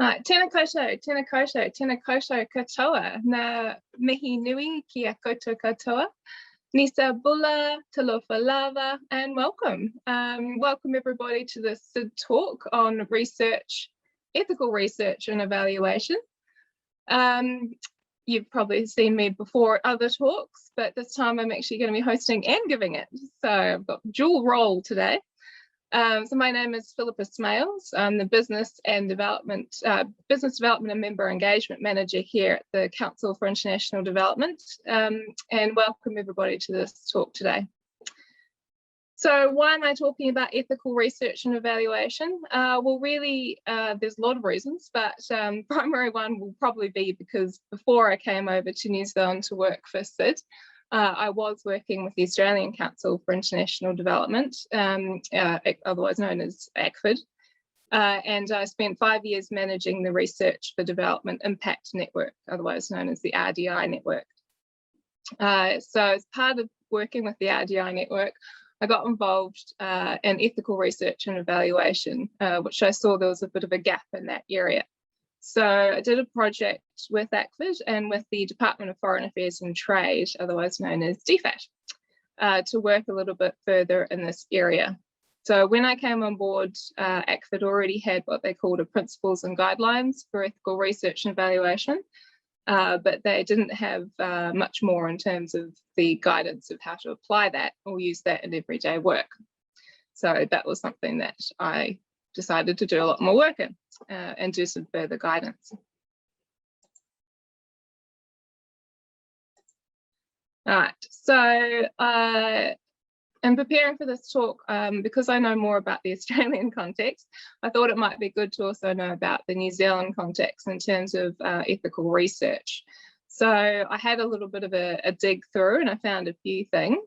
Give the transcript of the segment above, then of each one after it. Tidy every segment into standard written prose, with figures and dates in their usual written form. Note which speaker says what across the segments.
Speaker 1: Tēnā koutou katoa, nā mihi nui ki a koutou katoa. Nisa bula, talofa lava, and welcome. Welcome everybody to the CID talk on research, ethical research and evaluation. You've probably seen me before at other talks, but this time I'm actually going to be hosting and giving it. So I've got dual role today. So my name is Philippa Smales. I'm the Business Development and Member Engagement Manager here at the Council for International Development, and welcome everybody to this talk today. So why am I talking about ethical research and evaluation? Well, really, there's a lot of reasons, but primary one will probably be because before I came over to New Zealand to work for CID, I was working with the Australian Council for International Development, otherwise known as ACFID, and I spent 5 years managing the Research for Development Impact Network, otherwise known as the RDI Network. So as part of working with the RDI Network, I got involved in ethical research and evaluation, which I saw there was a bit of a gap in that area. So I did a project with ACFID and with the Department of Foreign Affairs and Trade, otherwise known as DFAT, to work a little bit further in this area. So when I came on board, ACFID already had what they called a principles and guidelines for ethical research and evaluation, but they didn't have much more in terms of the guidance of how to apply that or use that in everyday work. So that was something that I decided to do a lot more work in and do some further guidance. All right, so in preparing for this talk, because I know more about the Australian context, I thought it might be good to also know about the New Zealand context in terms of ethical research. So I had a little bit of a dig through and I found a few things.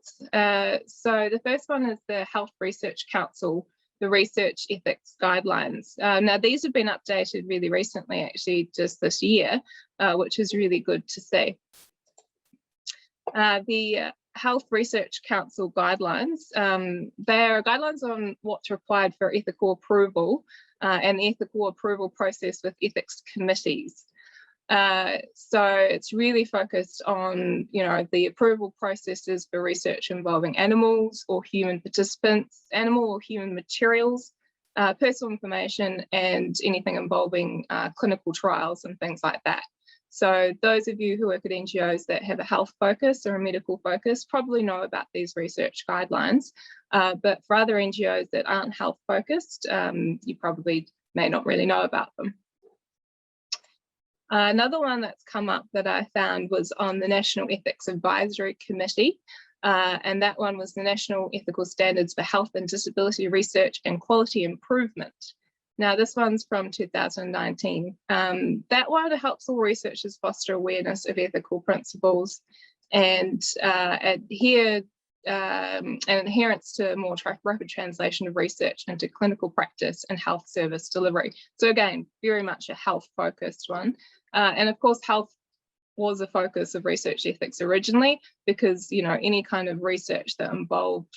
Speaker 1: So the first one is the Health Research Council, the Research Ethics Guidelines. Now these have been updated really recently, actually just this year, which is really good to see. The Health Research Council guidelines, they are guidelines on what's required for ethical approval and the ethical approval process with ethics committees. So it's really focused on, the approval processes for research involving animals or human participants, animal or human materials, personal information, and anything involving clinical trials and things like that. So those of you who work at NGOs that have a health focus or a medical focus probably know about these research guidelines, but for other NGOs that aren't health focused, you probably may not really know about them. Another one that's come up that I found was on the National Ethics Advisory Committee, and that one was the National Ethical Standards for Health and Disability Research and Quality Improvement. Now this one's from 2019. That one helps all researchers foster awareness of ethical principles and adherence to more rapid translation of research into clinical practice and health service delivery. So again, very much a health focused one. And of course, health was a focus of research ethics originally because, any kind of research that involved,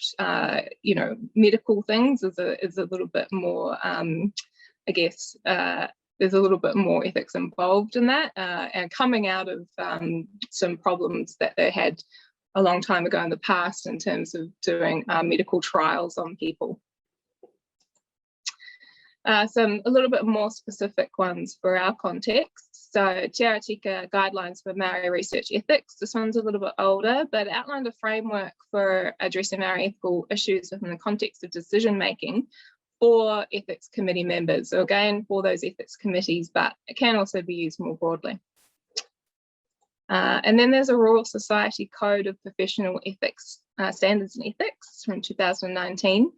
Speaker 1: medical things is a little bit more, I guess, there's a little bit more ethics involved in that, and coming out of some problems that they had a long time ago in the past in terms of doing medical trials on people. Some a little bit more specific ones for our context. So Te Aratika Guidelines for Maori Research Ethics. This one's a little bit older, but it outlined a framework for addressing Maori ethical issues within the context of decision making for ethics committee members. So again, for those ethics committees, but it can also be used more broadly. And then there's a Royal Society Code of Professional Ethics, Standards and Ethics from 2019.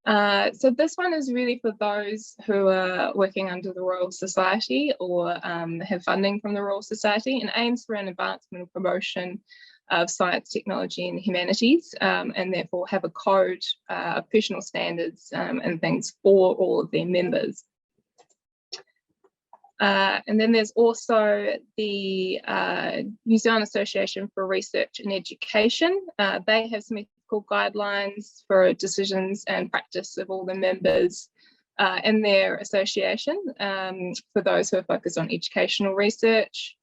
Speaker 1: So this one is really for those who are working under the Royal Society or have funding from the Royal Society and aims for an advancement and promotion of science, technology and humanities, and therefore have a code of professional standards and things for all of their members. And then there's also the New Zealand Association for Research and Education. They have some ethical guidelines for decisions and practice of all the members. in their association for those who are focused on educational research.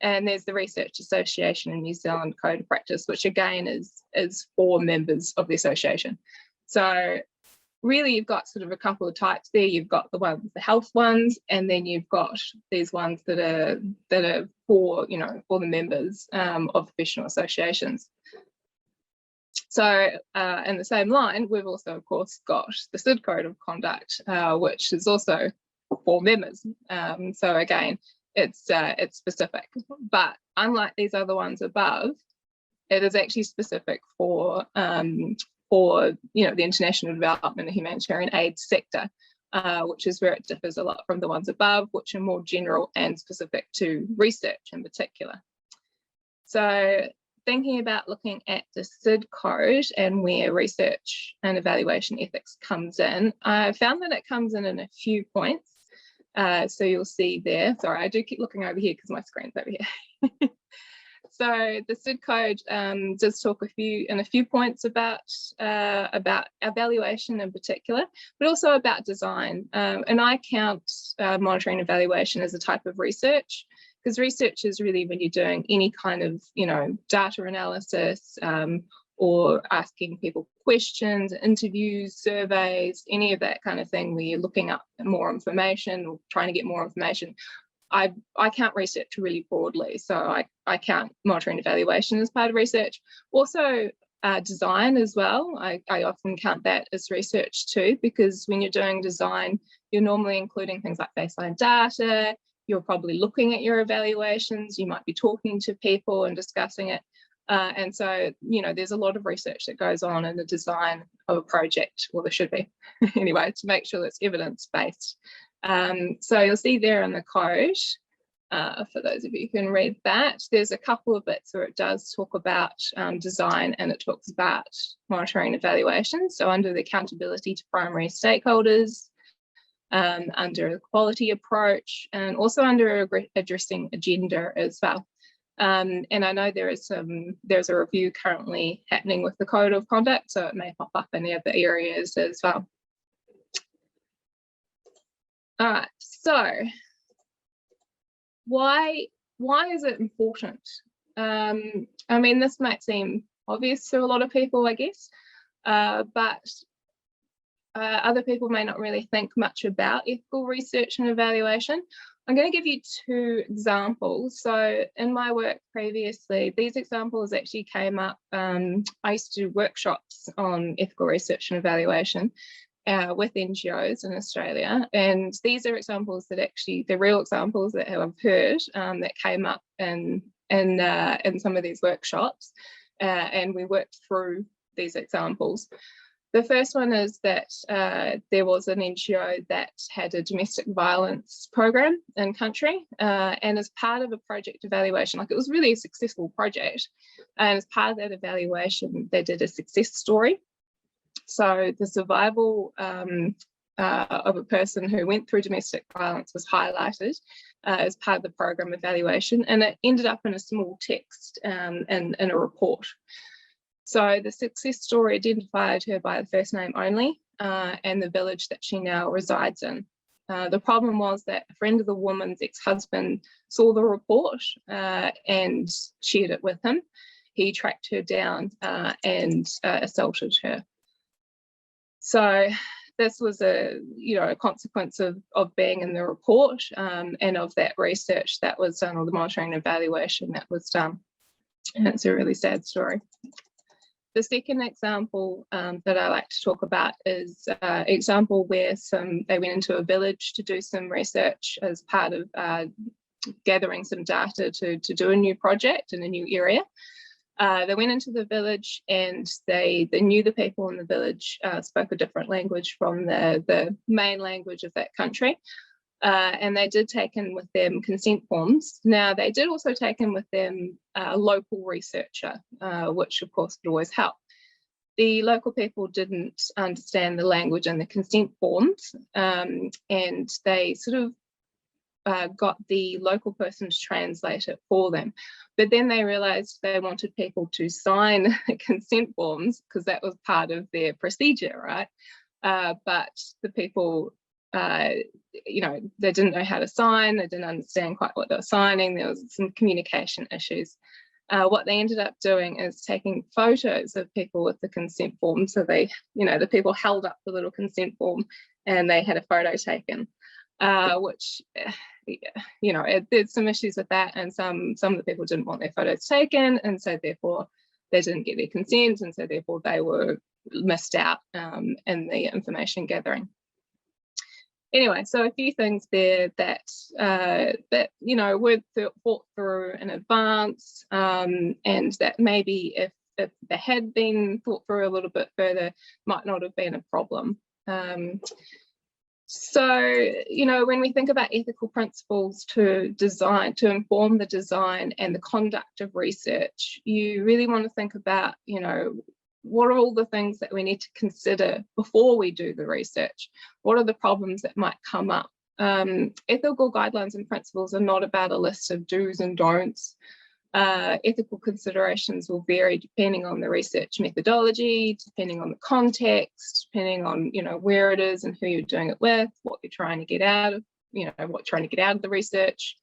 Speaker 1: And there's the Research Association in New Zealand Code of Practice, which again is for members of the association. So really you've got sort of a couple of types there. You've got the ones, the health ones, and then you've got these ones that are for, you know, for the members of professional associations. So in the same line, we've also, of course, got the CID Code of Conduct, which is also for members. So again, it's specific, but unlike these other ones above, it is actually specific for you know, the international development and humanitarian aid sector, which is where it differs a lot from the ones above, which are more general and specific to research in particular. So thinking about looking at the CID code and where research and evaluation ethics comes in, I found that it comes in a few points. So you'll see there, sorry, I do keep looking over here because my screen's over here. So the CID code does talk in a few points about evaluation in particular, but also about design. And I count monitoring and evaluation as a type of research, because research is really when you're doing any kind of, you know, data analysis or asking people questions, interviews, surveys, any of that kind of thing where you're looking up more information or trying to get more information. I count research really broadly, so I count monitoring and evaluation as part of research. Also design as well, I often count that as research too, because when you're doing design, you're normally including things like baseline data, you're probably looking at your evaluations, you might be talking to people and discussing it. And so, you know, there's a lot of research that goes on in the design of a project, well, there should be, anyway, to make sure that's evidence-based. So you'll see there in the code, for those of you who can read that, there's a couple of bits where it does talk about design, and it talks about monitoring and evaluation. So under the accountability to primary stakeholders, under the quality approach, and also under addressing agenda as well. And I know there's a review currently happening with the Code of Conduct, so it may pop up in the other areas as well. All right, so why is it important? I mean, this might seem obvious to a lot of people, I guess, but other people may not really think much about ethical research and evaluation. I'm going to give you two examples. So in my work previously, these examples actually came up. I used to do workshops on ethical research and evaluation with NGOs in Australia, and these are examples that actually, they're real examples that I've heard that came up in some of these workshops, and we worked through these examples. The first one is that there was an NGO that had a domestic violence program in country, and as part of a project evaluation, like it was really a successful project, and as part of that evaluation, they did a success story. So the survival of a person who went through domestic violence was highlighted as part of the program evaluation, and it ended up in a small text in a report. So the success story identified her by the first name only, and the village that she now resides in. The problem was that a friend of the woman's ex-husband saw the report and shared it with him. He tracked her down and assaulted her. So this was a consequence of being in the report and of that research that was done, or the monitoring and evaluation that was done. And it's a really sad story. The second example that I like to talk about is an example where they went into a village to do some research as part of gathering some data to do a new project in a new area. They went into the village, and they knew the people in the village spoke a different language from the main language of that country. And they did take in with them consent forms. Now, they did also take in with them a local researcher, which of course would always help. The local people didn't understand the language and the consent forms, and they sort of got the local person to translate it for them. But then they realised they wanted people to sign consent forms because that was part of their procedure, right? But the people you know, they didn't know how to sign, they didn't understand quite what they were signing, there was some communication issues. What they ended up doing is taking photos of people with the consent form. So they, you know, the people held up the little consent form and they had a photo taken, which, you know, there's some issues with that, and some of the people didn't want their photos taken, and so therefore they didn't get their consent, and so therefore they were missed out in the information gathering. Anyway, so a few things there that that, you know, were thought through in advance, and that maybe if they had been thought through a little bit further, might not have been a problem. So, you know, when we think about ethical principles to inform the design and the conduct of research, you really want to think about, you know, what are all the things that we need to consider before we do the research? What are the problems that might come up? Ethical guidelines and principles are not about a list of do's and don'ts. Ethical considerations will vary depending on the research methodology, depending on the context, depending on, you know, where it is and who you're doing it with, what you're trying to get out of, you know, what you're trying to get out of the research.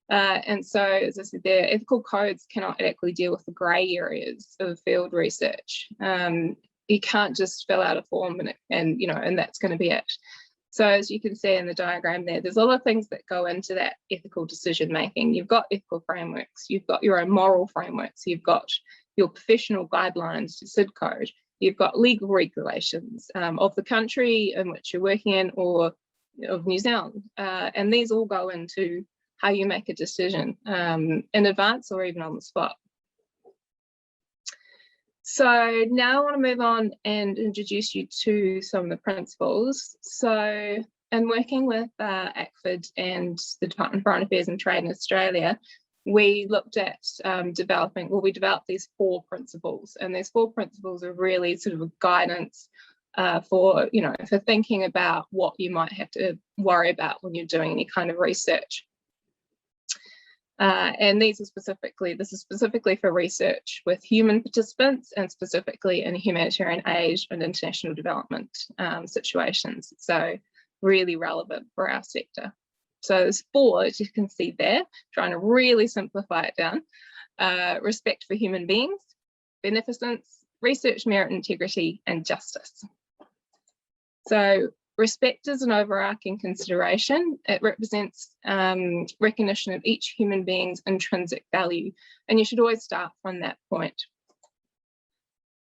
Speaker 1: And so, as I said there, ethical codes cannot actually deal with the grey areas of field research. You can't just fill out a form and you know, and that's going to be it. So as you can see in the diagram there, there's a lot of things that go into that ethical decision making. You've got ethical frameworks, you've got your own moral frameworks, you've got your professional guidelines, your CID code, you've got legal regulations of the country in which you're working in or of New Zealand. And these all go into how you make a decision in advance or even on the spot. So now I want to move on and introduce you to some of the principles. So in working with ACFID and the Department of Foreign Affairs and Trade in Australia, we looked at we developed these 4 principles, and these 4 principles are really sort of a guidance for, you know, for thinking about what you might have to worry about when you're doing any kind of research. And this is specifically for research with human participants and specifically in humanitarian aid and international development situations. So really relevant for our sector. So there's 4, as you can see there, trying to really simplify it down. Respect for human beings, beneficence, research merit, integrity, and justice. So respect is an overarching consideration. It represents recognition of each human being's intrinsic value, and you should always start from that point.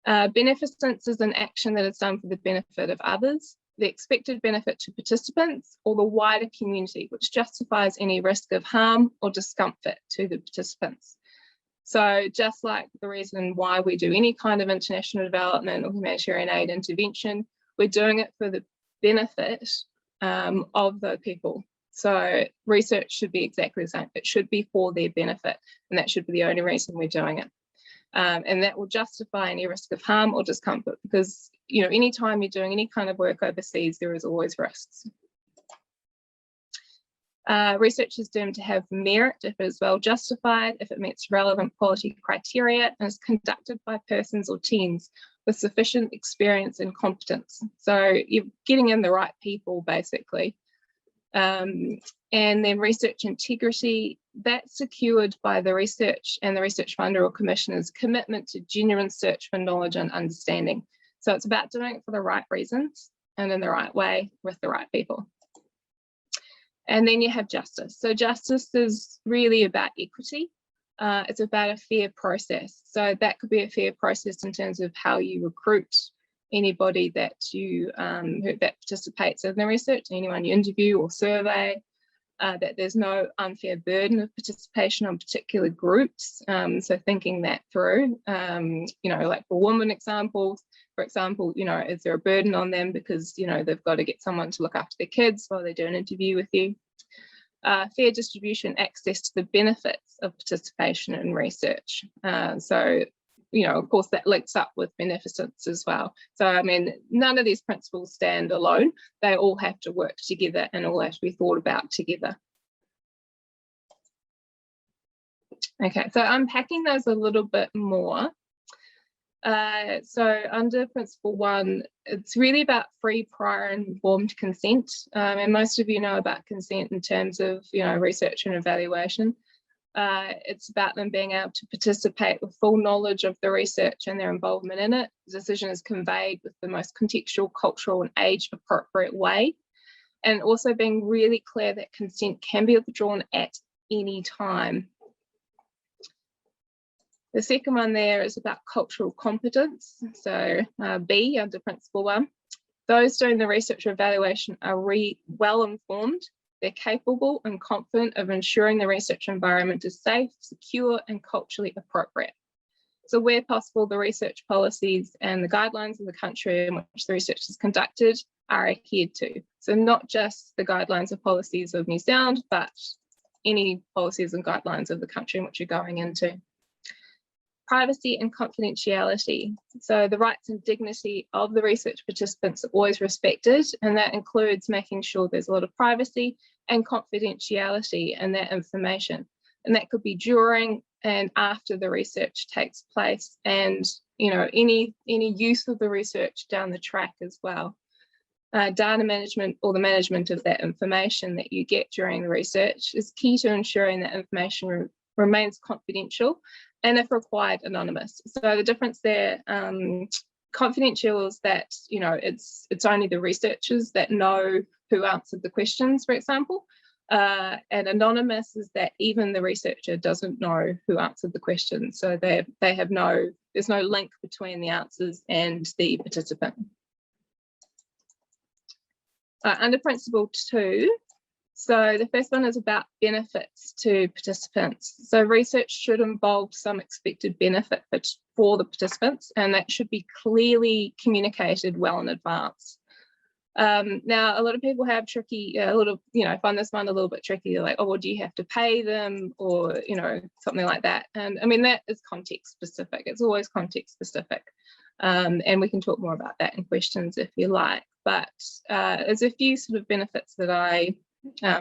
Speaker 1: Beneficence is an action that is done for the benefit of others, the expected benefit to participants, or the wider community, which justifies any risk of harm or discomfort to the participants. So just like the reason why we do any kind of international development or humanitarian aid intervention, we're doing it for the benefit of the people. So research should be exactly the same. It should be for their benefit, and that should be the only reason we're doing it. And that will justify any risk of harm or discomfort, because, you know, anytime you're doing any kind of work overseas, there is always risks. Research is deemed to have merit if it is well justified, if it meets relevant quality criteria, and is conducted by persons or teams with sufficient experience and competence. So you're getting in the right people, basically. And then research integrity, that's secured by the research and the research funder or commissioner's commitment to genuine search for knowledge and understanding. So it's about doing it for the right reasons and in the right way with the right people. And then you have justice. So justice is really about equity. It's about a fair process. So that could be a fair process in terms of how you recruit anybody that you that participates in the research, anyone you interview or survey, that there's no unfair burden of participation on particular groups. So thinking that through, you know, like for women examples, for example, you know, is there a burden on them because, you know, they've got to get someone to look after their kids while they do an interview with you? Fair distribution, access to the benefits of participation in research. So, you know, of course, that links up with beneficence as well. So, I mean, none of these principles stand alone. They all have to work together and all have to be thought about together. Okay, so unpacking those a little bit more. So under principle 1, it's really about free, prior and informed consent. And most of you know about consent in terms of, research and evaluation. It's about them being able to participate with full knowledge of the research and their involvement in it. The decision is conveyed with the most contextual, cultural and age appropriate way. And also being really clear that consent can be withdrawn at any time. The second one there is about cultural competence. So B under principle 1. Those doing the research or evaluation are well informed. They're capable and confident of ensuring the research environment is safe, secure and culturally appropriate. So where possible, the research policies and the guidelines of the country in which the research is conducted are adhered to. So not just the guidelines or policies of New Zealand, but any policies and guidelines of the country in which you're going into. Privacy and confidentiality. So the rights and dignity of the research participants are always respected, and that includes making sure there's a lot of privacy and confidentiality in that information. And that could be during and after the research takes place, and any use of the research down the track as well. Data management or the management of that information that you get during the research is key to ensuring that information remains confidential and, if required, anonymous. So the difference there, confidential is that it's only the researchers that know who answered the questions, for example, and anonymous is that even the researcher doesn't know who answered the questions. So there's no link between the answers and the participant. Under principle 2. So the first one is about benefits to participants. So research should involve some expected benefit for the participants, and that should be clearly communicated well in advance. Now, a lot of people have find this one a little bit tricky. They're like, oh, well, do you have to pay them, or something like that? And I mean, that is context specific. It's always context specific, and we can talk more about that in questions if you like. But there's a few sort of benefits that I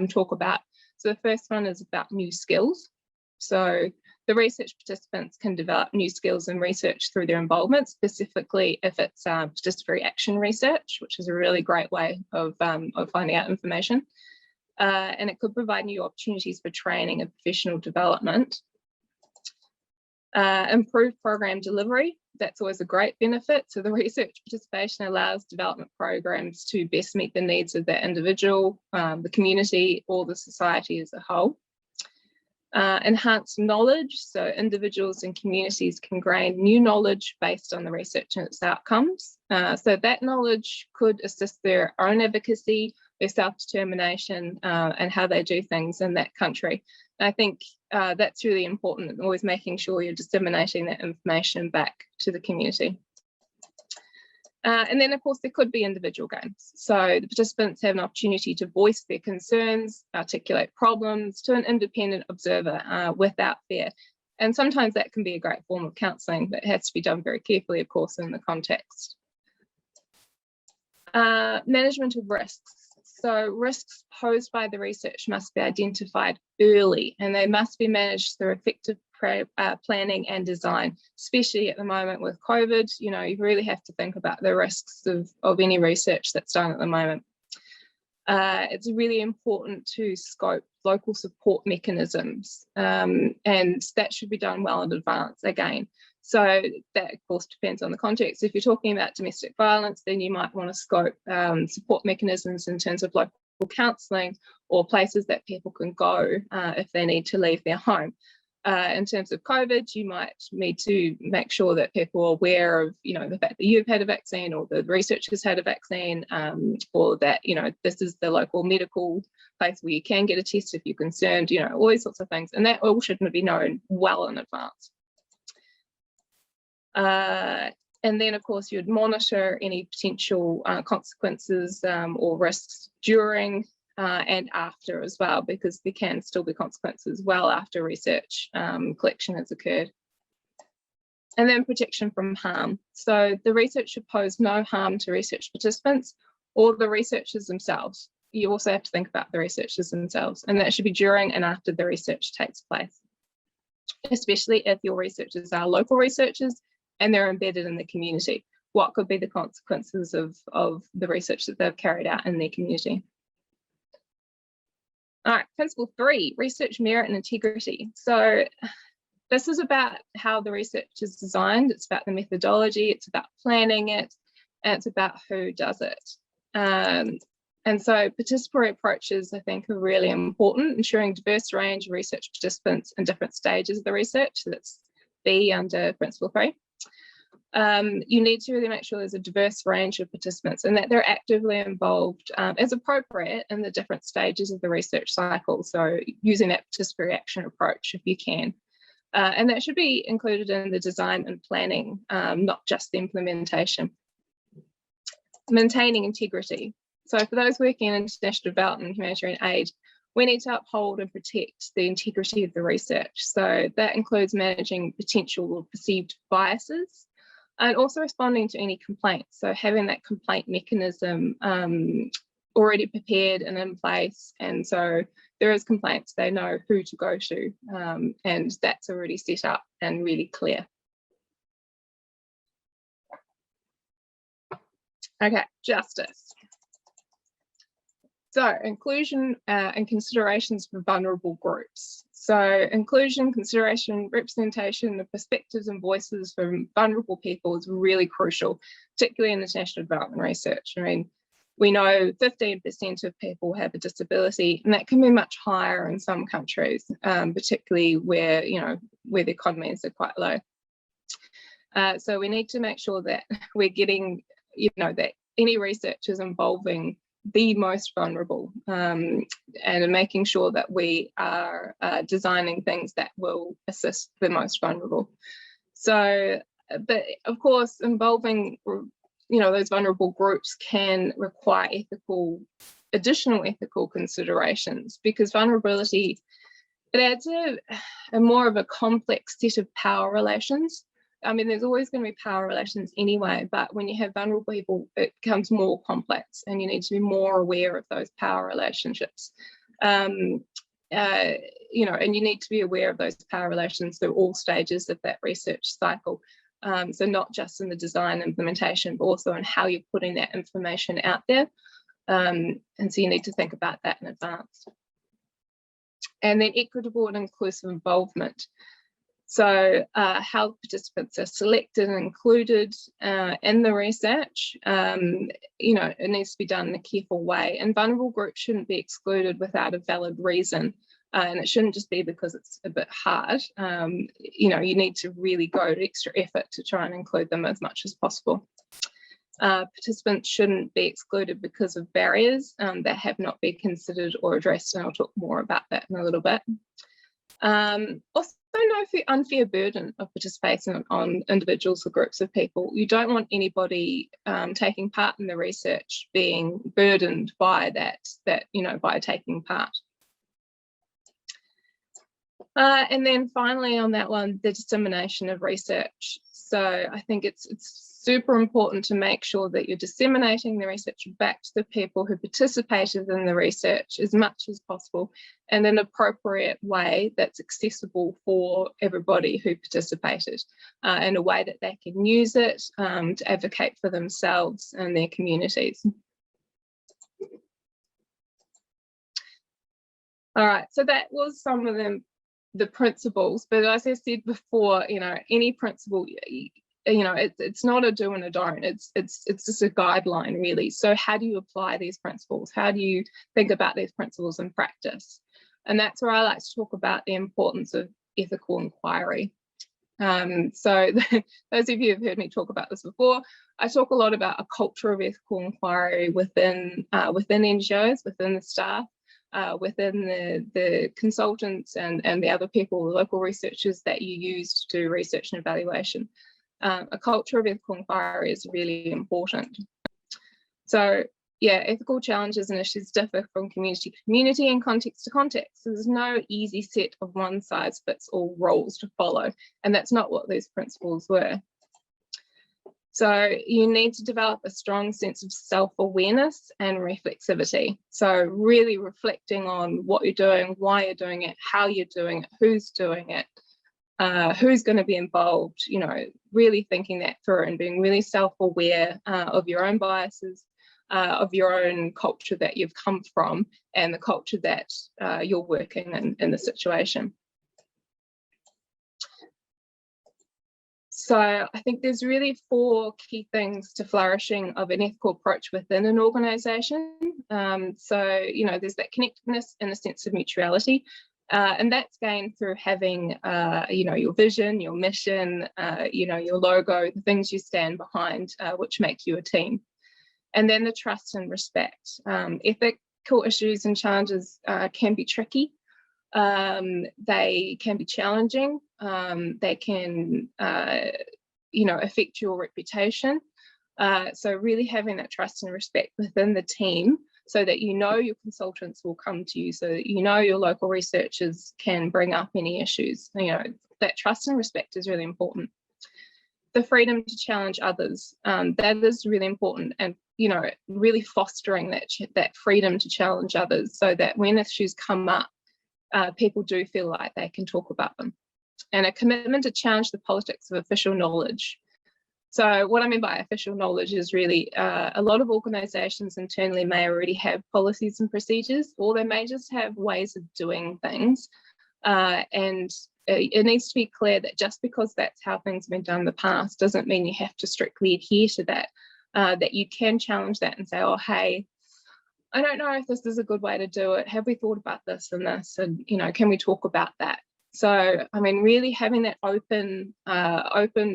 Speaker 1: talk about. So the first one is about new skills. So the research participants can develop new skills in research through their involvement, specifically if it's participatory action research, which is a really great way of finding out information. And it could provide new opportunities for training and professional development. Improved program delivery, that's always a great benefit. So the research participation allows development programs to best meet the needs of the individual, the community, or the society as a whole. Enhanced knowledge, so individuals and communities can gain new knowledge based on the research and its outcomes. So that knowledge could assist their own advocacy, their self-determination, and how they do things in that country. And I think that's really important, always making sure you're disseminating that information back to the community. And then, of course, there could be individual gains. So the participants have an opportunity to voice their concerns, articulate problems to an independent observer without fear. And sometimes that can be a great form of counselling, but it has to be done very carefully, of course, in the context. Management of risks. So risks posed by the research must be identified early, and they must be managed through effective planning and design, especially at the moment with COVID. You really have to think about the risks of any research that's done at the moment. It's really important to scope local support mechanisms, and that should be done well in advance again. So that, of course, depends on the context. If you're talking about domestic violence, then you might want to scope support mechanisms in terms of local counselling or places that people can go if they need to leave their home. In terms of COVID, you might need to make sure that people are aware of, the fact that you've had a vaccine or the researchers had a vaccine, or that, this is the local medical place where you can get a test if you're concerned, all these sorts of things. And that all should be known well in advance. And then, of course, you'd monitor any potential consequences or risks during and after as well, because there can still be consequences well after research collection has occurred. And then protection from harm. So the research should pose no harm to research participants or the researchers themselves. You also have to think about the researchers themselves, and that should be during and after the research takes place, especially if your researchers are local researchers and they're embedded in the community. What could be the consequences of the research that they've carried out in their community? All right, principle 3, research merit and integrity. So this is about how the research is designed. It's about the methodology, it's about planning it, and it's about who does it. And so participatory approaches, I think, are really important, ensuring diverse range of research participants in different stages of the research. So that's B under principle 3. You need to really make sure there's a diverse range of participants and that they're actively involved as appropriate in the different stages of the research cycle. So using that participatory action approach if you can. And that should be included in the design and planning, not just the implementation. Maintaining integrity. So for those working in international development and humanitarian aid, we need to uphold and protect the integrity of the research. So that includes managing potential or perceived biases and also responding to any complaints. So having that complaint mechanism already prepared and in place. And so there is complaints, they know who to go to, and that's already set up and really clear. Okay, justice. So inclusion and considerations for vulnerable groups. So inclusion, consideration, representation of perspectives and voices from vulnerable people is really crucial, particularly in international development research. I mean, we know 15% of people have a disability, and that can be much higher in some countries, particularly where, where the economies are quite low. So we need to make sure that we're getting, that any research is involving the most vulnerable, and making sure that we are designing things that will assist the most vulnerable. So, but of course, involving those vulnerable groups can require additional ethical considerations, because vulnerability, it adds a more of a complex set of power relations. I mean, there's always going to be power relations anyway, but when you have vulnerable people, it becomes more complex, and you need to be more aware of those power relationships. And you need to be aware of those power relations through all stages of that research cycle. So not just in the design implementation, but also in how you're putting that information out there. And so you need to think about that in advance. And then equitable and inclusive involvement. So how participants are selected and included in the research, it needs to be done in a careful way. And vulnerable groups shouldn't be excluded without a valid reason. And it shouldn't just be because it's a bit hard. You need to really go to extra effort to try and include them as much as possible. Participants shouldn't be excluded because of barriers that have not been considered or addressed, and I'll talk more about that in a little bit. Also, no unfair burden of participating on individuals or groups of people. You don't want anybody taking part in the research being burdened by by taking part. And then finally on that one, the dissemination of research. So I think it's super important to make sure that you're disseminating the research back to the people who participated in the research as much as possible, in an appropriate way that's accessible for everybody who participated, in a way that they can use it to advocate for themselves and their communities. All right, so that was some of the principles, but as I said before, any principle, it's not a do and a don't, it's just a guideline really. So how do you apply these principles? How do you think about these principles in practice? And that's where I like to talk about the importance of ethical inquiry. So those of you who've heard me talk about this before, I talk a lot about a culture of ethical inquiry within NGOs, within the staff, within the consultants and the other people, the local researchers that you use to do research and evaluation. A culture of ethical inquiry is really important. So yeah, ethical challenges and issues differ from community to community and context to context. So there's no easy set of one size fits all rules to follow, and that's not what these principles were. So you need to develop a strong sense of self-awareness and reflexivity. So really reflecting on what you're doing, why you're doing it, how you're doing it, who's doing it. who's going to be involved, you know, really thinking that through and being really self-aware of your own biases, of your own culture that you've come from and the culture that you're working in the situation. So I think there's really 4 key things to flourishing of an ethical approach within an organisation. So, you know, there's that connectedness and a sense of mutuality. And that's gained through having, you know, your vision, your mission, you know, your logo, the things you stand behind, which make you a team. And then the trust and respect. Ethical issues and challenges can be tricky. They can be challenging. They can, you know, affect your reputation. So really having that trust and respect within the team, so that you know your consultants will come to you, so that you know your local researchers can bring up any issues. You know, that trust and respect is really important. The freedom to challenge others, that is really important, and you know, really fostering that freedom to challenge others, so that when issues come up, people do feel like they can talk about them. And a commitment to challenge the politics of official knowledge. So what I mean by official knowledge is really a lot of organisations internally may already have policies and procedures, or they may just have ways of doing things. And it needs to be clear that just because that's how things have been done in the past doesn't mean you have to strictly adhere to that, that you can challenge that and say, oh, hey, I don't know if this is a good way to do it. Have we thought about this and this? And, you know, can we talk about that? So, I mean, really having that open,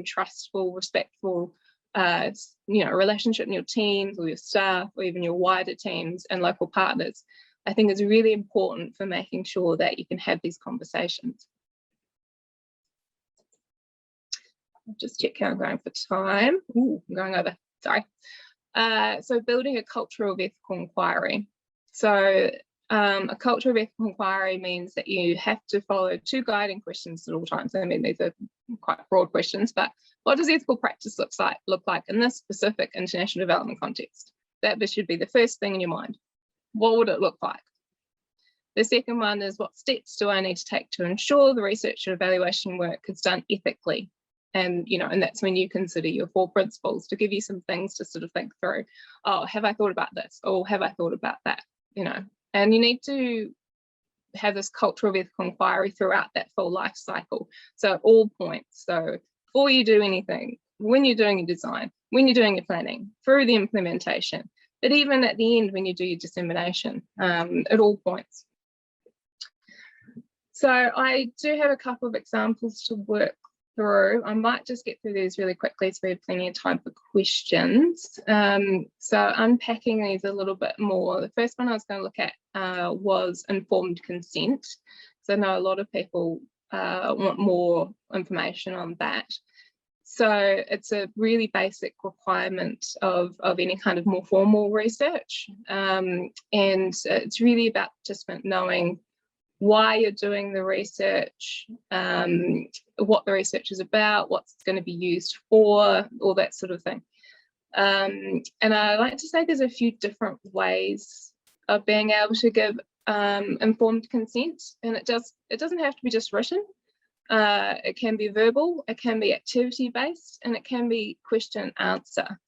Speaker 1: trustful, respectful, you know, relationship in your teams or your staff or even your wider teams and local partners, I think is really important for making sure that you can have these conversations. I'll just check how I'm going for time. Ooh, I'm going over, sorry. So building a culture of ethical inquiry. So a culture of ethical inquiry means that you have to follow 2 guiding questions at all times. I mean, these are quite broad questions, but what does ethical practice look like in this specific international development context? That should be the first thing in your mind. What would it look like? The second one is, what steps do I need to take to ensure the research and evaluation work is done ethically? And, you know, and that's when you consider your 4 principles to give you some things to sort of think through. Oh, have I thought about this? Or have I thought about that? You know, and you need to have this culture of ethical inquiry throughout that full life cycle. So at all points. So before you do anything, when you're doing your design, when you're doing your planning, through the implementation, but even at the end when you do your dissemination, at all points. So I do have a couple of examples to work through. I might just get through these really quickly so we have plenty of time for questions. So unpacking these a little bit more, the first one I was going to look at was informed consent. So I know a lot of people want more information on that. So it's a really basic requirement of any kind of more formal research, and it's really about participant knowing why you're doing the research, what the research is about, what's going to be used for, all that sort of thing. And I like to say there's a few different ways of being able to give informed consent, and it doesn't have to be just written. It can be verbal, it can be activity based, and it can be question answer.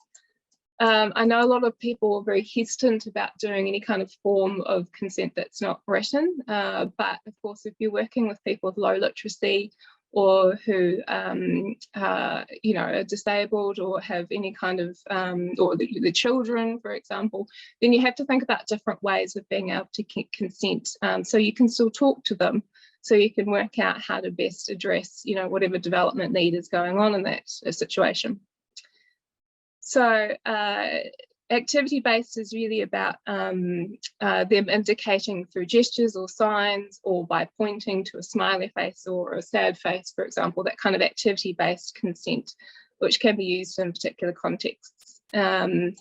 Speaker 1: I know a lot of people are very hesitant about doing any kind of form of consent that's not written, but of course if you're working with people with low literacy or who you know, are disabled or have any kind of, or the children, for example, then you have to think about different ways of being able to consent, so you can still talk to them, so you can work out how to best address, you know, whatever development need is going on in that situation. So activity-based is really about them indicating through gestures or signs, or by pointing to a smiley face or a sad face, for example, that kind of activity-based consent, which can be used in particular contexts. And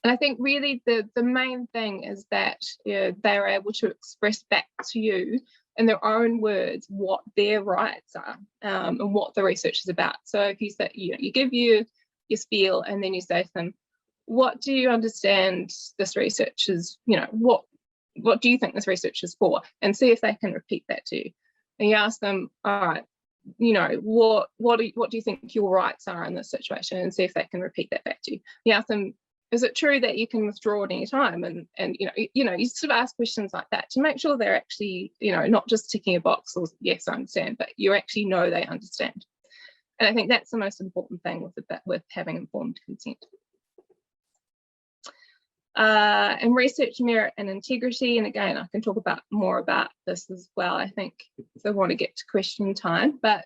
Speaker 1: I think really the main thing is that, you know, they're able to express back to you in their own words what their rights are, and what the research is about. So if you say, you know, you give your spiel and then you say to them, what do you understand this research is, you know, what do you think this research is for? And see if they can repeat that to you. And you ask them, all right, you know, what do you think your rights are in this situation, and see if they can repeat that back to you. You ask them, is it true that you can withdraw at any time? And you sort of ask questions like that to make sure they're actually, not just ticking a box or yes, I understand, but you actually know they understand. And I think that's the most important thing with having informed consent. And research merit and integrity, and again, I can talk more about this as well, I think, if I want to get to question time, but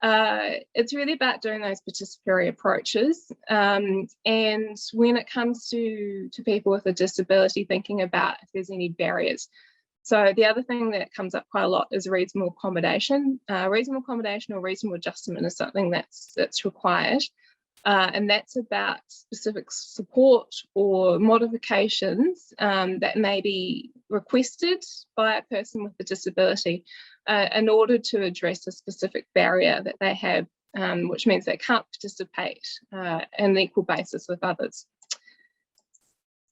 Speaker 1: it's really about doing those participatory approaches. And when it comes to people with a disability, thinking about if there's any barriers. So the other thing that comes up quite a lot is reasonable accommodation. Reasonable accommodation or reasonable adjustment is something that's required. And that's about specific support or modifications that may be requested by a person with a disability in order to address a specific barrier that they have, which means they can't participate on an equal basis with others.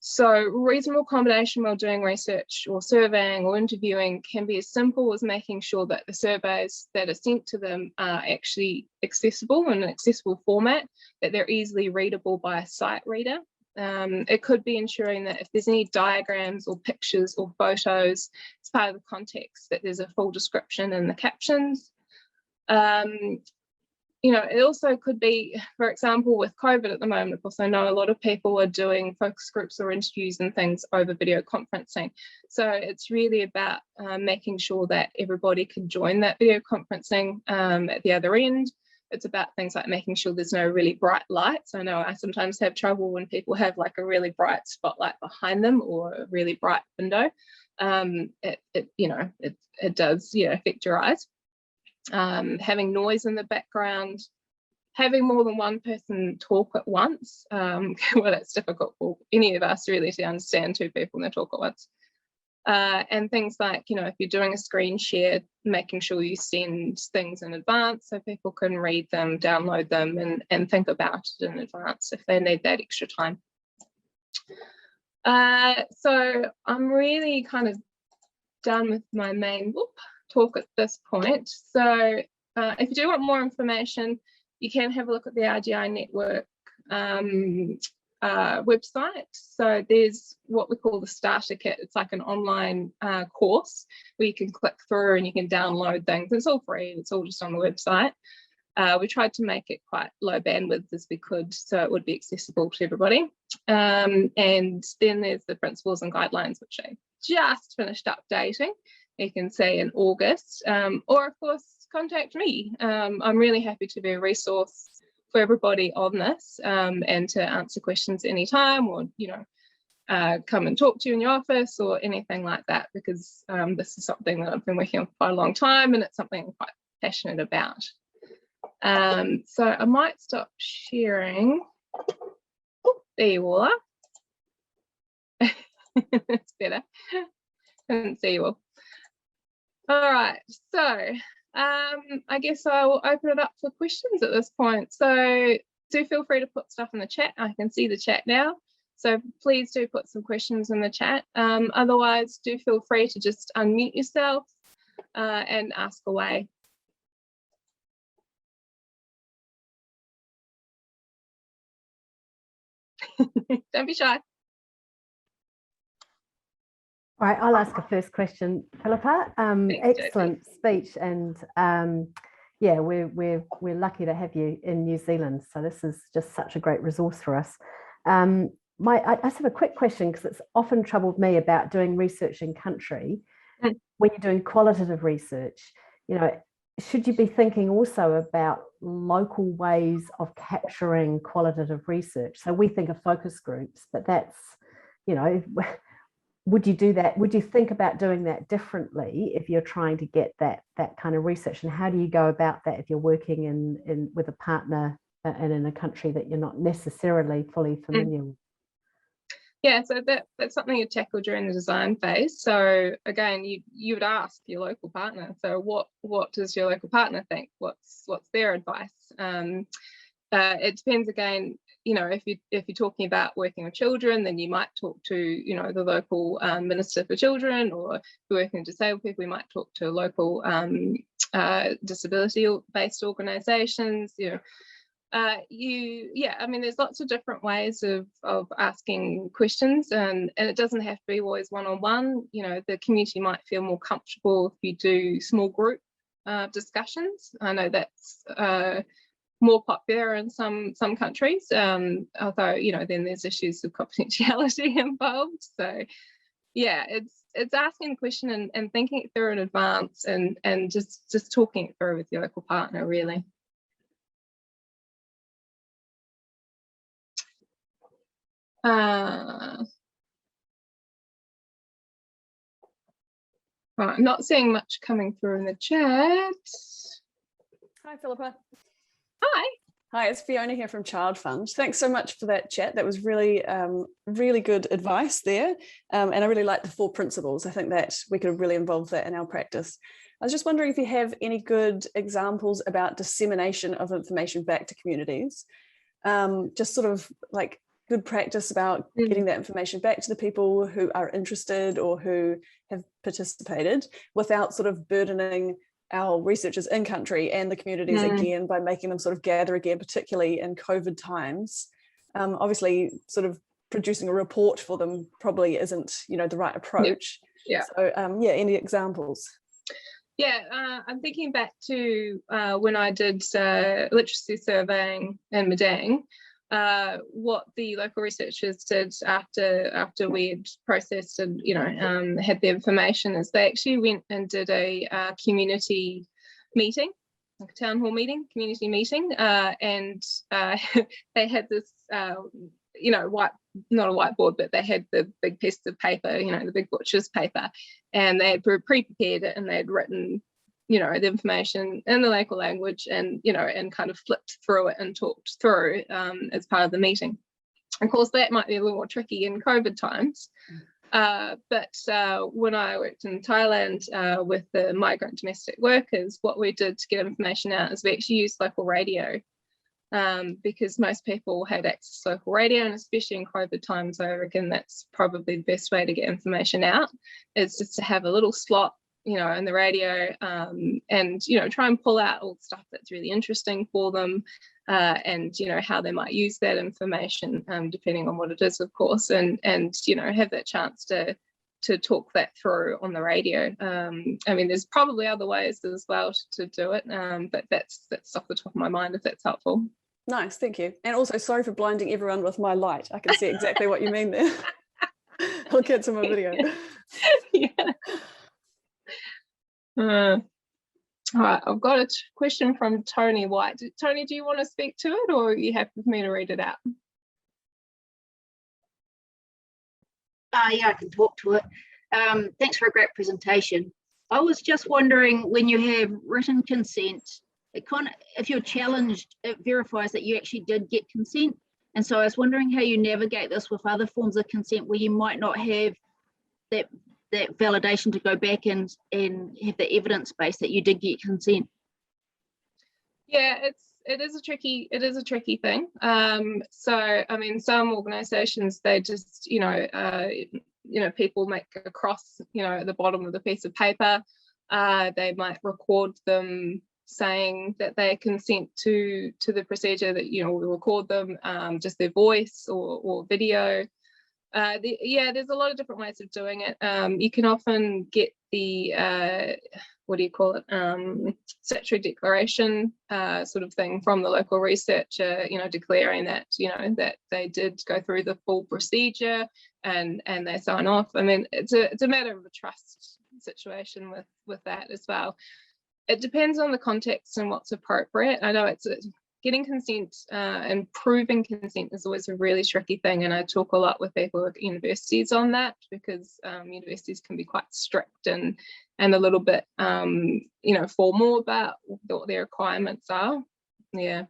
Speaker 1: So reasonable accommodation while doing research or surveying or interviewing can be as simple as making sure that the surveys that are sent to them are actually accessible in an accessible format, that they're easily readable by a sight reader. It could be ensuring that if there's any diagrams or pictures or photos as part of the context, that there's a full description in the captions. It also could be, for example, with COVID at the moment, of course, I know a lot of people are doing focus groups or interviews and things over video conferencing. So it's really about making sure that everybody can join that video conferencing at the other end. It's about things like making sure there's no really bright lights. I know I sometimes have trouble when people have like a really bright spotlight behind them or a really bright window. It does, affect your eyes. Having noise in the background, having more than one person talk at once. Well, that's difficult for any of us really to understand two people when they talk at once. And things like, if you're doing a screen share, making sure you send things in advance so people can read them, download them, and think about it in advance if they need that extra time. So I'm really kind of done with my main talk at this point. So if you do want more information, you can have a look at the RDI Network website. So there's what we call the starter kit. It's like an online course where you can click through and you can download things. It's all free. It's all just on the website. We tried to make it quite low bandwidth as we could, so it would be accessible to everybody. And then there's the principles and guidelines, which I just finished updating. You can see in August, or of course contact me. I'm really happy to be a resource for everybody on this, and to answer questions anytime, or come and talk to you in your office or anything like that, because this is something that I've been working on for quite a long time, and it's something I'm quite passionate about. So I might stop sharing. There you all are. That's better. Couldn't see you all. All right, so I guess I will open it up for questions at this point. So do feel free to put stuff in the chat. I can see the chat now, so please do put some questions in the chat. Otherwise, do feel free to just unmute yourself and ask away. Don't be shy.
Speaker 2: All right, I'll ask a first question, Philippa. Excellent speech, and yeah, we're lucky to have you in New Zealand. So this is just such a great resource for us. I just have a quick question, because it's often troubled me about doing research in country. When you're doing qualitative research, should you be thinking also about local ways of capturing qualitative research? So we think of focus groups, but that's, would you do that? Would you think about doing that differently if you're trying to get that kind of research? And how do you go about that if you're working with a partner and in a country that you're not necessarily fully familiar with?
Speaker 1: Yeah, so that's something you tackle during the design phase. So again, you would ask your local partner. So what does your local partner think? What's their advice? It depends again. you know, if you're talking about working with children, then you might talk to, you know, the local minister for children, or if you're working with disabled people, we might talk to local disability-based organisations. You know, I mean, there's lots of different ways of asking questions, and it doesn't have to be always one-on-one. You know, the community might feel more comfortable if you do small group discussions. I know that's more popular in some countries, although, you know, then there's issues of confidentiality involved. So yeah, it's asking the question and thinking it through in advance, and just talking it through with your local partner, really. Right, I'm not seeing much coming through in the chat.
Speaker 3: Hi, Philippa.
Speaker 1: Hi.
Speaker 3: Hi, it's Fiona here from Child Fund. Thanks so much for that chat. That was really, really good advice there. And I really like the 4 principles. I think that we could really involve that in our practice. I was just wondering if you have any good examples about dissemination of information back to communities. Just sort of like good practice about getting that information back to the people who are interested or who have participated, without sort of burdening our researchers in country and the communities again by making them sort of gather again, particularly in COVID times. Obviously, sort of producing a report for them probably isn't, you know, the right approach.
Speaker 1: Yeah.
Speaker 3: So yeah, any examples? Yeah,
Speaker 1: I'm thinking back to when I did literacy surveying in Madang. What the local researchers did after we had processed and, you know, had the information, is they actually went and did a community meeting, like a town hall meeting, community meeting, and they had this, you know, not a whiteboard, but they had the big piece of paper, you know, the big butcher's paper, and they had pre-prepared it, and they had written, you know, the information in the local language, and, you know, and kind of flipped through it and talked through as part of the meeting. Of course, that might be a little more tricky in COVID times. But when I worked in Thailand with the migrant domestic workers, what we did to get information out is we actually used local radio, because most people had access to local radio, and especially in COVID times, I reckon that's probably the best way to get information out, is just to have a little slot, you know, in the radio, and, you know, try and pull out all the stuff that's really interesting for them, and, you know, how they might use that information, depending on what it is, of course, and you know, have that chance to talk that through on the radio. I mean, there's probably other ways as well to do it, but that's off the top of my mind, if that's helpful.
Speaker 3: Nice, thank you. And also, sorry for blinding everyone with my light. I can see exactly what you mean there. I'll get to my video.
Speaker 1: Yeah. All right, I've got a question from Tony White. Tony, do you want to speak to it, or are you happy with me to read it out?
Speaker 4: Yeah, I can talk to it. Thanks for a great presentation. I was just wondering, when you have written consent, it kind of, if you're challenged, it verifies that you actually did get consent. And so I was wondering how you navigate this with other forms of consent where you might not have that validation to go back and have the evidence base that you did get consent.
Speaker 1: Yeah, it is a tricky thing. So I mean, some organizations, they just, you know, people make a cross, you know, at the bottom of the piece of paper. They might record them saying that they consent to the procedure, that, you know, we record them, just their voice or video. Yeah, there's a lot of different ways of doing it. You can often get the what do you call it, statutory declaration sort of thing from the local researcher, you know, declaring that, you know, that they did go through the full procedure, and they sign off. I mean, it's a matter of a trust situation with that as well. It depends on the context and what's appropriate. I know it's getting consent and proving consent is always a really tricky thing, and I talk a lot with people at universities on that, because universities can be quite strict and a little bit you know, formal about what their requirements are. Yeah.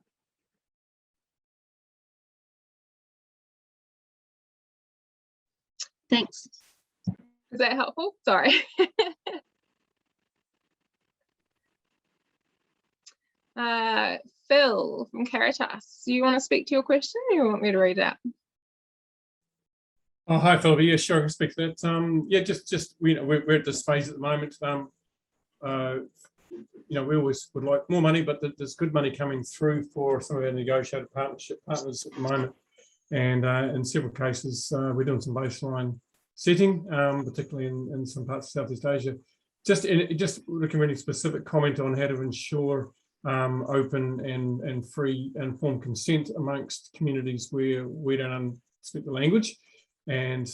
Speaker 4: Thanks.
Speaker 1: Is that helpful? Sorry. Phil from Caritas, do you want to speak to your question or you want me to read it out?
Speaker 5: Oh, hi, Philippa. Yeah, sure, I can speak to that. Yeah, just we're at this phase at the moment. We always would like more money, but there's good money coming through for some of our negotiated partnership partners at the moment. And in several cases, we're doing some baseline setting, particularly in some parts of Southeast Asia. Just looking really specific comment on how to ensure open and free informed consent amongst communities where we don't speak the language, and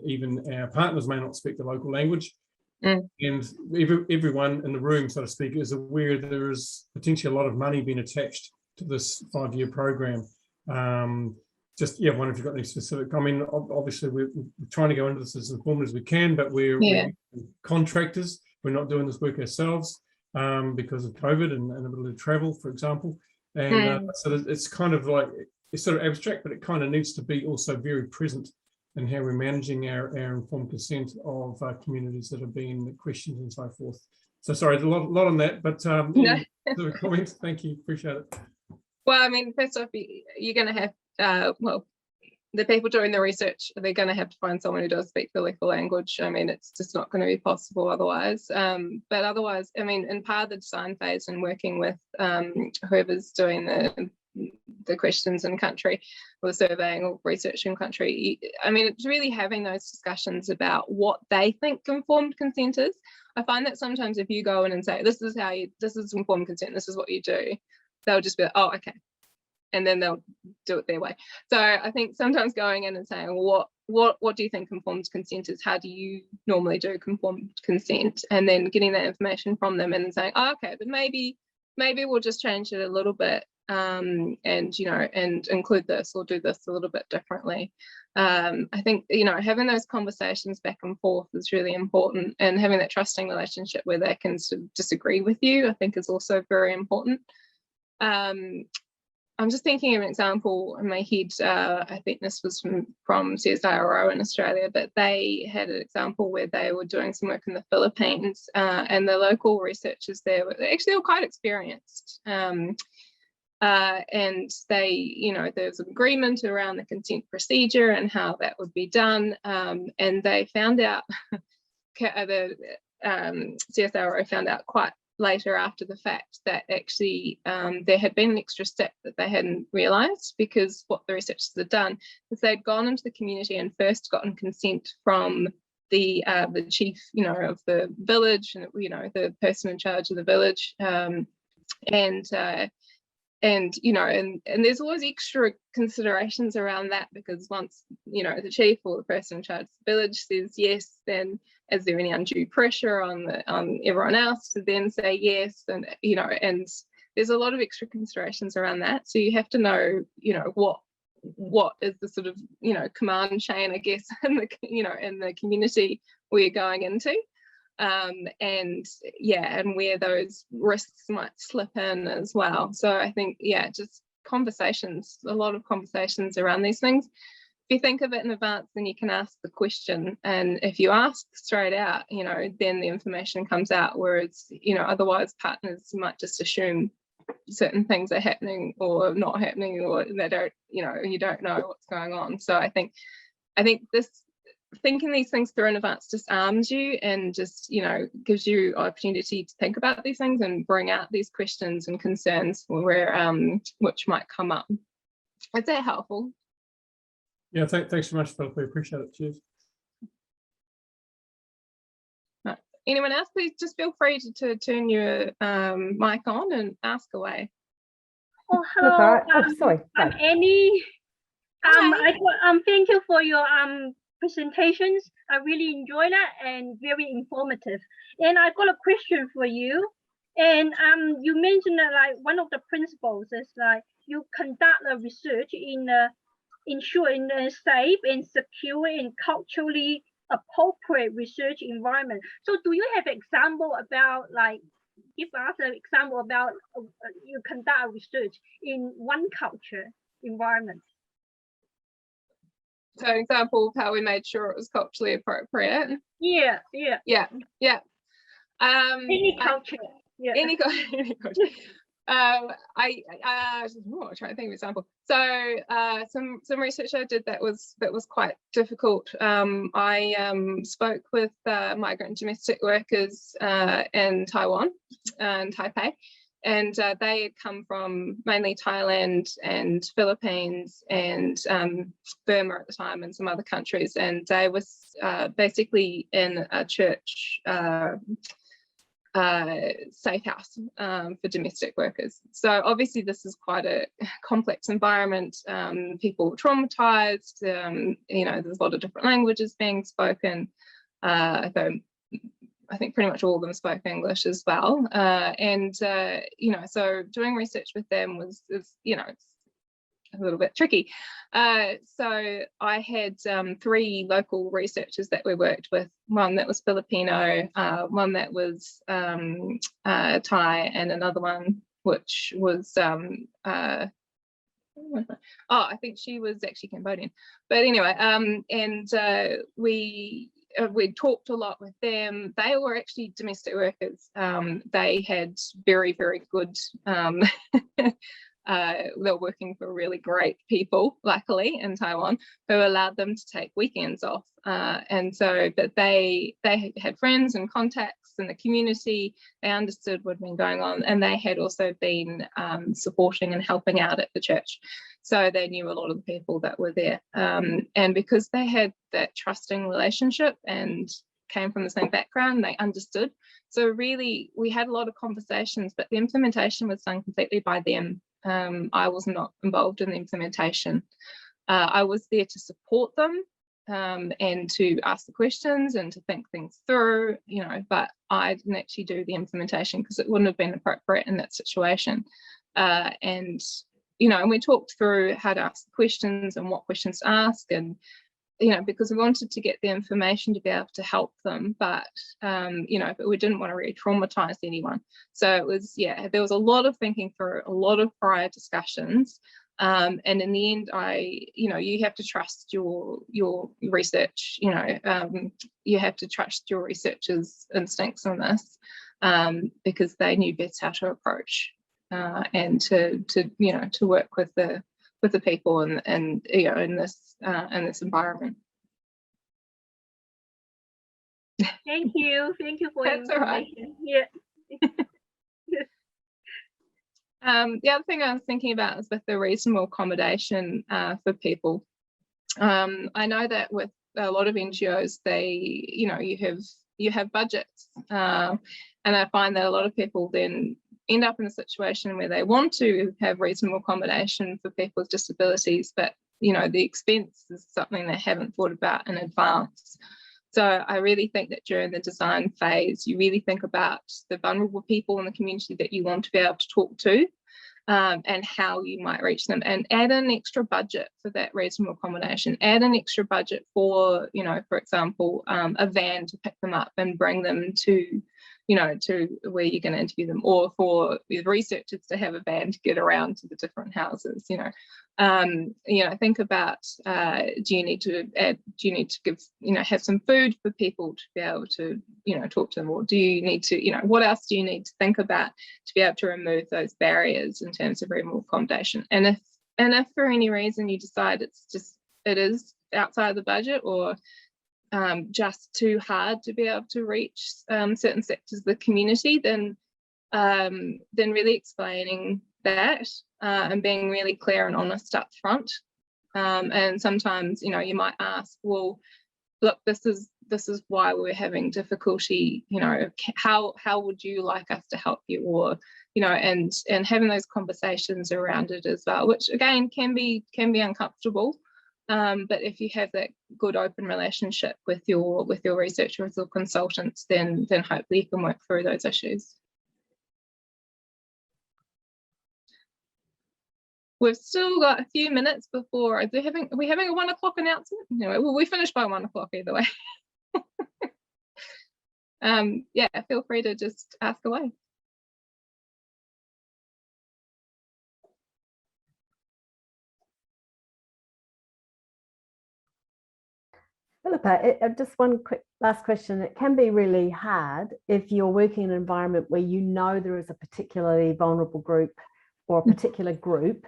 Speaker 5: even our partners may not speak the local language. And everyone in the room, so to speak, is aware there is potentially a lot of money being attached to this 5-year program. Wonder if you've got any specific. I mean, obviously we're trying to go into this as informed as we can, but we're contractors. We're not doing this work ourselves because of COVID and a little bit of travel, for example. And so it's kind of like, it's sort of abstract, but it kind of needs to be also very present in how we're managing our informed consent of communities that have been questioned and so forth. So sorry, a lot on that, but any sort of comments? Thank you, appreciate it.
Speaker 1: Well, I mean, first off, you're going to have, the people doing the research, they're going to have to find someone who does speak the local language. I mean, it's just not going to be possible otherwise. But otherwise, I mean, in part of the design phase and working with whoever's doing the questions in country or surveying or research in country, I mean, it's really having those discussions about what they think informed consent is. I find that sometimes if you go in and say, this is informed consent, this is what you do, they'll just be like, oh, okay. And then they'll do it their way. So I think sometimes going in and saying, what do you think informed consent is? How do you normally do conformed consent? And then getting that information from them and saying, oh, okay, but maybe we'll just change it a little bit, and include this or do this a little bit differently. I think having those conversations back and forth is really important, and having that trusting relationship where they can sort of disagree with you, I think, is also very important. I'm just thinking of an example in my head. I think this was from CSIRO in Australia, but they had an example where they were doing some work in the Philippines, and the local researchers there were quite experienced. And they, there was an agreement around the consent procedure and how that would be done. And they found out, the CSIRO found out quite later after the fact that actually there had been an extra step that they hadn't realised, because what the researchers had done is they'd gone into the community and first gotten consent from the chief, of the village, and the person in charge of the village, and there's always extra considerations around that, because once the chief or the person in charge of the village says yes, then is there any undue pressure on everyone else to then say yes? And and there's a lot of extra considerations around that. So you have to know what is the sort of command chain, I guess, in the community where you're going into, and where those risks might slip in as well. So I think just conversations, a lot of conversations around these things. If you think of it in advance, then you can ask the question, and if you ask straight out, then the information comes out, whereas otherwise partners might just assume certain things are happening or not happening, or they don't, you don't know what's going on. So I think this, thinking these things through in advance, just arms you and just gives you opportunity to think about these things and bring out these questions and concerns which might come up. Is that helpful?
Speaker 5: Yeah, thanks so much, Philippa. Appreciate it. Cheers.
Speaker 1: Right. Anyone else, please just feel free to turn your mic on and ask away.
Speaker 6: Oh, hello.
Speaker 2: Sorry.
Speaker 6: I'm Annie. Thank you for your presentations. I really enjoyed that and very informative. And I got a question for you. And you mentioned that one of the principles is you conduct a research in ensuring a safe and secure and culturally appropriate research environment. So do you have example about give us an example about you conduct research in one culture environment?
Speaker 1: So an example of how we made sure it was culturally appropriate.
Speaker 6: Yeah.
Speaker 1: Any culture.
Speaker 6: Yeah.
Speaker 1: Any culture. I'm trying to think of an example. So some research I did that was quite difficult. I spoke with migrant domestic workers in Taiwan and Taipei, and they had come from mainly Thailand and Philippines and Burma at the time and some other countries, and they was basically in a church safe house for domestic workers. So obviously this is quite a complex environment. People were traumatized, you know, there's a lot of different languages being spoken. Though I think pretty much all of them spoke English as well. You know, so doing research with them is, you know, it's a little bit tricky. So I had 3 local researchers that we worked with, one that was Filipino, one that was Thai, and another one which was I think she was actually Cambodian. But anyway, we talked a lot with them. They were actually domestic workers. They had very, very good they're working for really great people, luckily, in Taiwan, who allowed them to take weekends off. And so, but they had friends and contacts in the community. They understood what had been going on, and they had also been supporting and helping out at the church. So they knew a lot of the people that were there. And because they had that trusting relationship and came from the same background, they understood. So really, we had a lot of conversations, but the implementation was done completely by them. I was not involved in the implementation. I was there to support them and to ask the questions and to think things through, you know, but I didn't actually do the implementation because it wouldn't have been appropriate in that situation. And, you know, and we talked through how to ask the questions and what questions to ask, and you know, because we wanted to get the information to be able to help them, but you know, but we didn't want to re-traumatize anyone. So it was, yeah, there was a lot of thinking through, a lot of prior discussions, and in the end, you know, you have to trust your research. You know, you have to trust your researchers' instincts on this, because they knew best how to approach and to you know, to work with the people and you know, in this environment.
Speaker 6: Thank you for your
Speaker 1: That's all right.
Speaker 6: information. Yeah.
Speaker 1: The other thing I was thinking about is with the reasonable accommodation for people. I know that with a lot of NGOs, they, you know, you have budgets, and I find that a lot of people then end up in a situation where they want to have reasonable accommodation for people with disabilities, but you know, the expense is something they haven't thought about in advance. So I really think that during the design phase, you really think about the vulnerable people in the community that you want to be able to talk to, and how you might reach them, and add an extra budget for that reasonable accommodation. Add an extra budget for, you know, for example, a van to pick them up and bring them to, you know, to where you're going to interview them, or for the researchers to have a van to get around to the different houses. You know, think about, do you need to give, you know, have some food for people to be able to, you know, talk to them, or do you need to, you know, what else do you need to think about to be able to remove those barriers in terms of removal accommodation? And if for any reason you decide it is outside the budget, or just too hard to be able to reach certain sectors of the community, then really explaining that and being really clear and honest up front. And sometimes, you know, you might ask, well, look, this is why we're having difficulty, you know, how would you like us to help you, or, you know, and having those conversations around it as well, which again can be uncomfortable. But if you have that good open relationship with your researchers or consultants, then hopefully you can work through those issues. We've still got a few minutes before. Are we having a 1 o'clock announcement? Anyway, well, we finish by 1 o'clock either way. Yeah, feel free to just ask away.
Speaker 2: Philippa, just one quick last question. It can be really hard if you're working in an environment where you know there is a particularly vulnerable group or a particular group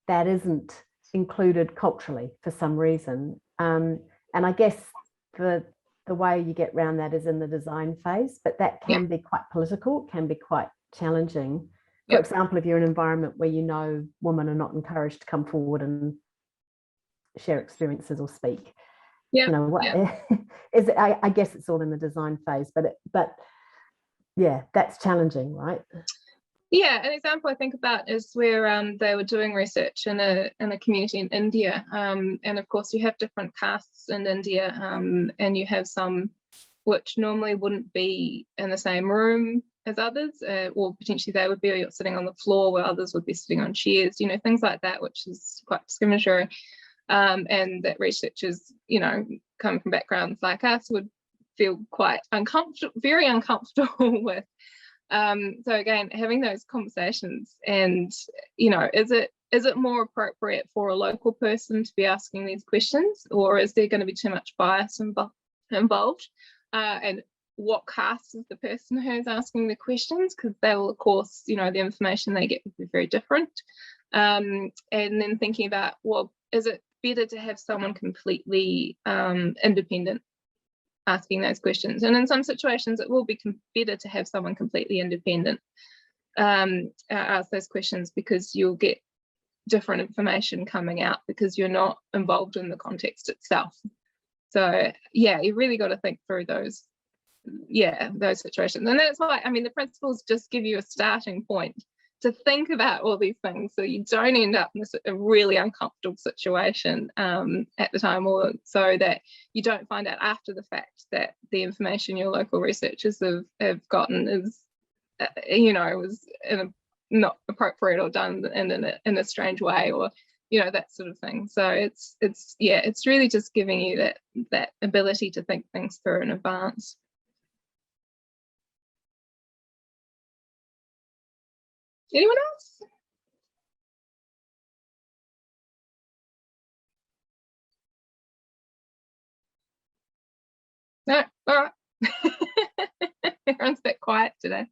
Speaker 2: that isn't included culturally for some reason. And I guess the way you get around that is in the design phase, but that can be quite political, can be quite challenging. For example, if you're in an environment where you know women are not encouraged to come forward and share experiences or speak. You know what is it? I guess it's all in the design phase, but yeah, that's challenging, right?
Speaker 1: Yeah, an example I think about is where they were doing research in a community in India, and of course you have different castes in India, and you have some which normally wouldn't be in the same room as others, or potentially they would be sitting on the floor where others would be sitting on chairs, you know, things like that, which is quite discriminatory. And that researchers, you know, coming from backgrounds like us would feel quite uncomfortable, very uncomfortable with. So again, having those conversations, and, you know, is it more appropriate for a local person to be asking these questions, or is there going to be too much bias involved? And what caste is the person who's asking the questions? Because they will, of course, you know, the information they get will be very different. And then thinking about, well, is it better to have someone completely independent asking those questions? And in some situations it will be better to have someone completely independent ask those questions, because you'll get different information coming out because you're not involved in the context itself. So yeah, you really got to think through those situations. And that's why, I mean, the principles just give you a starting point to think about all these things, so you don't end up in a really uncomfortable situation at the time, or so that you don't find out after the fact that the information your local researchers have gotten is, you know, was not appropriate or done in a strange way, or, you know, that sort of thing. So it's really just giving you that ability to think things through in advance. Anyone else? No, all right. Everyone's a bit quiet today.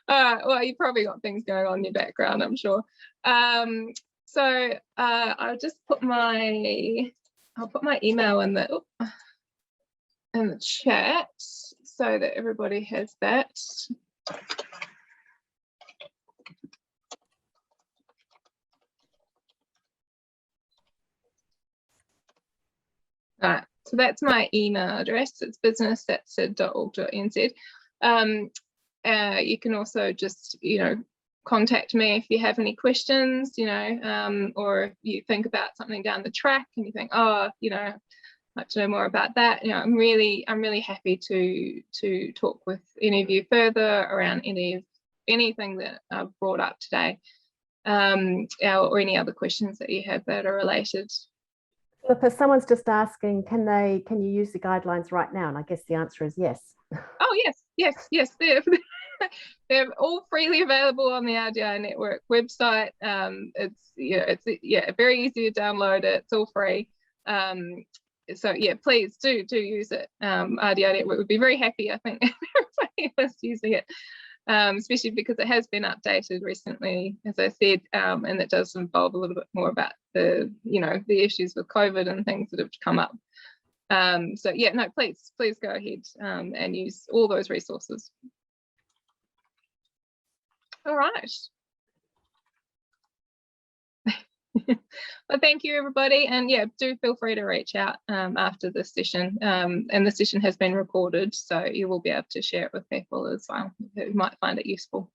Speaker 1: Well, you've probably got things going on in your background, I'm sure. So I'll just put my email in the chat so that everybody has that. All right, so that's my email address. It's business@cid.org.nz. You can also just, you know, contact me if you have any questions, you know, or if you think about something down the track and you think, oh, you know, I'd like to know more about that. You know, I'm really happy to talk with any of you further around anything that I've brought up today, or any other questions that you have that are related.
Speaker 2: Philippa, someone's just asking, can you use the guidelines right now? And I guess the answer is yes.
Speaker 1: Oh yes, they're all freely available on the RDI Network website. It's very easy to download it. It's all free. So yeah, please do use it. RDI Network would be very happy, I think, if everybody was using it. Especially because it has been updated recently, as I said, and it does involve a little bit more about the issues with COVID and things that have come up. So yeah, no, please go ahead and use all those resources. All right. Well, thank you, everybody, and yeah, do feel free to reach out after this session, and the session has been recorded, so you will be able to share it with people as well who might find it useful.